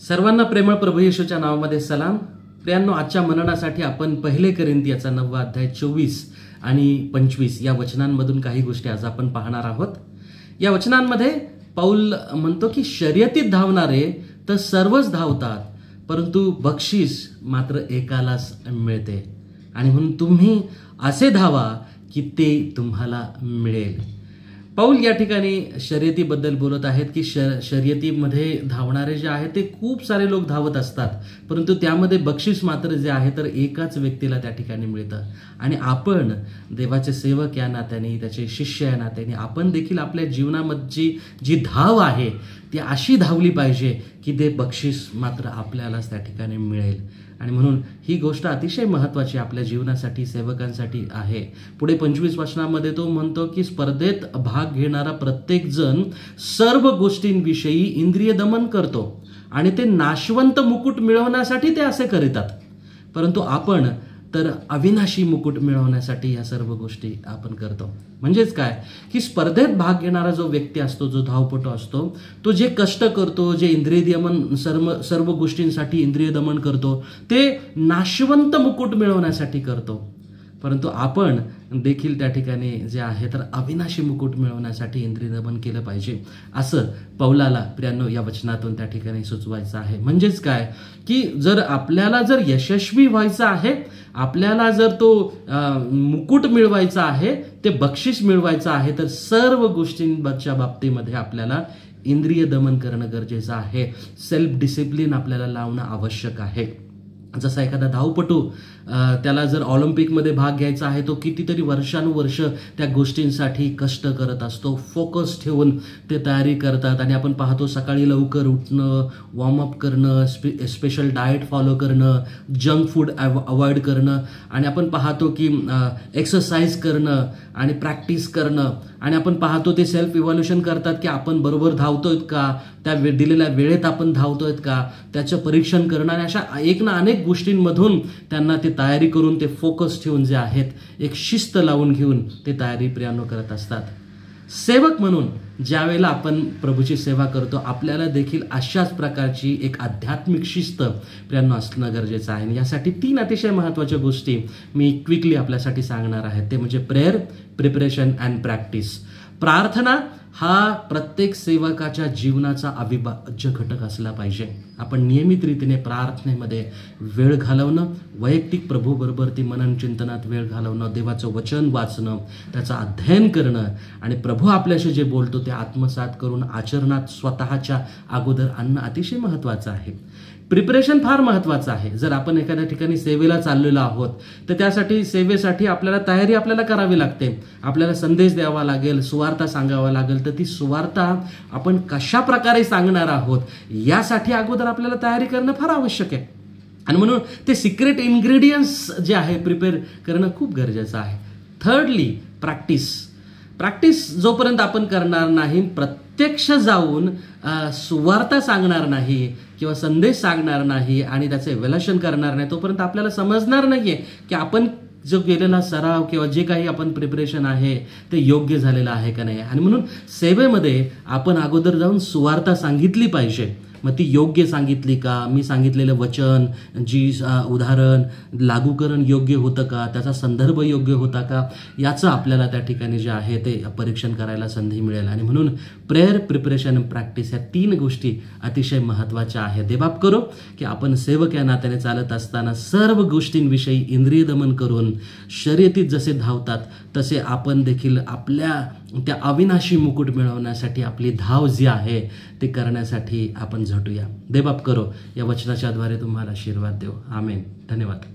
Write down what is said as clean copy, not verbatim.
सर्वांना प्रेमळ प्रभू येशूच्या नावामध्ये सलाम. प्रियांनो, आजच्या मननासाठी आपण 1 कोरिंथियाचा 9 अध्याय 24 आणि 25 या वचनांमधून काही गोष्टी आज आपण पाहणार आहोत. या वचनांमध्ये पौल म्हणतो की शर्यतीत धावणारे तर सर्वच धावतात, परंतु बक्षीस मात्र एकालाच मिळते, आणि म्हणून तुम्ही असे धावा की ते तुम्हाला मिळेल. पौल या ठिकाणी शर्यतीबद्दल बोलत आहेत की शर्यतीमध्ये धावणारे जे आहेत ते खूप सारे लोक धावत असतात, परंतु त्यामध्ये बक्षीस मात्र जे आहे तर एकाच व्यक्तीला त्या ठिकाणी मिळतं. आणि आपण देवाचे सेवक या नात्याने, त्याचे शिष्य या नात्याने आपण देखील आपल्या जीवनामधची जी धाव आहे ती अशी धावली पाहिजे की ते बक्षीस मात्र आपल्यालाच त्या ठिकाणी मिळेल. आणि म्हणून ही गोष्ट अतिशय महत्त्वाची आपल्या जीवनासाठी, सेवकांसाठी आहे. पुढे 25 वचनामध्ये तो म्हणतो की स्पर्धेत भाग घेणारा प्रत्येक जण सर्व गोष्टींविषयी इंद्रिय दमन करतो आणि ते नाशवंत मुकुट मिळवण्यासाठी ते असे करीतात, परंतु आपण तर अविनाशी मुकुट मिळवण्यासाठी या सर्व गोष्टी आपण करतो. म्हणजेच काय की स्पर्धेत भाग घेणारा जो व्यक्ती असतो, जो धावपटू असतो, तो जे कष्ट करतो, जे इंद्रिय दमन सर्व गोष्टींसाठी इंद्रिय दमन करतो, ते नाशवंत मुकुट मिळवण्यासाठी करतो, परंतु आपण देखील त्या ठिकाणी जे आहे तर अविनाशी मुकुट मिळवण्यासाठी इंद्रिय दमन केलं पाहिजे, असं पौलाला प्रियांनो या वचनातून त्या ठिकाणी सुचवायचं आहे. म्हणजेच काय की आपल्याला जर यशस्वी व्हायचं आहे, आपल्याला जर तो मुकुट मिळवायचा आहे, ते बक्षीस मिळवायचं आहे, तर सर्व गोष्टींच्या बाबतीमध्ये आपल्याला इंद्रिय दमन करणं गरजेचं आहे. सेल्फ डिसिप्लिन आपल्याला लावणं आवश्यक आहे. जसा एखादा धावपटू, त्याला जर ऑलिम्पिकमध्ये भाग घ्यायचा आहे, तो कितीतरी वर्षानुवर्ष त्या गोष्टींसाठी कष्ट करत असतो, फोकस ठेवून ते तयारी करतात. आणि आपण पाहतो सकाळी लवकर उठणं, वॉर्मअप करणं, स्पेशल डाएट फॉलो करणं, जंक फूड अवॉइड करणं, आणि आपण पाहतो की एक्सरसाइज करणं आणि प्रॅक्टिस करणं, आणि आपण पाहतो ते सेल्फ इव्हॅल्युएशन करतात की आपण बरोबर धावतोय का, त्या दिलेल्या वेळेत आपण धावतोय का, त्याचं परीक्षण करणं, आणि अशा एक ना अनेक गोष्टींमधून त्यांना ते तयारी करून ते फोकस ठेवून जे आहेत एक शिस्त लावून घेऊन ते तयारी प्रियांनो करत असतात. सेवक म्हणून ज्या वेळेला आपण प्रभूची सेवा करतो, आपल्याला देखील अशाच प्रकारची एक आध्यात्मिक शिस्त प्रियांनो असणं गरजेचं आहे. यासाठी 3 अतिशय महत्त्वाच्या गोष्टी मी क्विकली आपल्यासाठी सांगणार आहे. ते म्हणजे प्रेयर, प्रिपरेशन अँड प्रॅक्टिस. प्रार्थना हा प्रत्येक सेवकाच्या जीवनाचा अविभाज्य घटक असला पाहिजे. आपण नियमित रीतीने प्रार्थनेमध्ये वेळ घालवणं, वैयक्तिक प्रभूबरोबर ती मनन चिंतनात वेळ घालवणं, देवाचं वचन वाचणं, त्याचं अध्ययन करणं, आणि प्रभू आपल्याशी जे बोलतो ते आत्मसात करून आचरणात स्वतःच्या अगोदर आणणं अतिशय महत्त्वाचं आहे. प्रिपरेशन फार महत्त्वाचं आहे. जर आपण एखाद्या ठिकाणी सेवेला चाललेलो आहोत तर त्यासाठी सेवेसाठी आपल्याला तयारी करावी लागते. आपल्याला संदेश द्यावा लागेल, सुवार्ता सांगावा लागेल, तर ती सुवार्ता आपण कशा प्रकारे सांगणार आहोत यासाठी अगोदर आपल्याला तयारी करणं फार आवश्यक आहे. आणि म्हणून ते सिक्रेट इन्ग्रेडियंट्स जे आहे प्रिपेअर करणं खूप गरजेचं आहे. थर्डली प्रॅक्टिस जोपर्यंत आपण करणार नाही, प्रत्यक्ष जाऊन सुवार्ता सांगणार नाही किंवा संदेश सांगणार नाही आणि त्याचं इव्हॅल्युएशन करणार नाही, तोपर्यंत आपल्याला समजणार नाहीये की आपण जो केलेला सराव किंवा जे काही आपण प्रिपरेशन आहे ते योग्य झालेलं आहे का नाही. आणि म्हणून सेवेमध्ये आपण अगोदर जाऊन सुवार्ता सांगितली पाहिजे. मग ती योग्य सांगितली का, मी सांगितलेलं वचन, जी उदाहरण लागूकरण योग्य होतं का, त्याचा संदर्भ योग्य होता का, याचं आपल्याला त्या ठिकाणी जे आहे ते परीक्षण करायला संधी मिळेल. आणि म्हणून प्रेयर, प्रिपरेशन, प्रॅक्टिस या 3 गोष्टी अतिशय महत्त्वाच्या आहेत. देवबाप करो की आपण सेवक या नात्याने चालत असताना सर्व गोष्टींविषयी इंद्रिय दमन करून शर्यतीत जसे धावतात तसे आपण देखील आपल्या त्या अविनाशी मुकुट मिळवण्यासाठी आपली धाव जी आहे ते करण्यासाठी आपण झटूया. देवबाप करो या वचनाच्या द्वारे तुम्हाला आशीर्वाद देव. आमेन. धन्यवाद.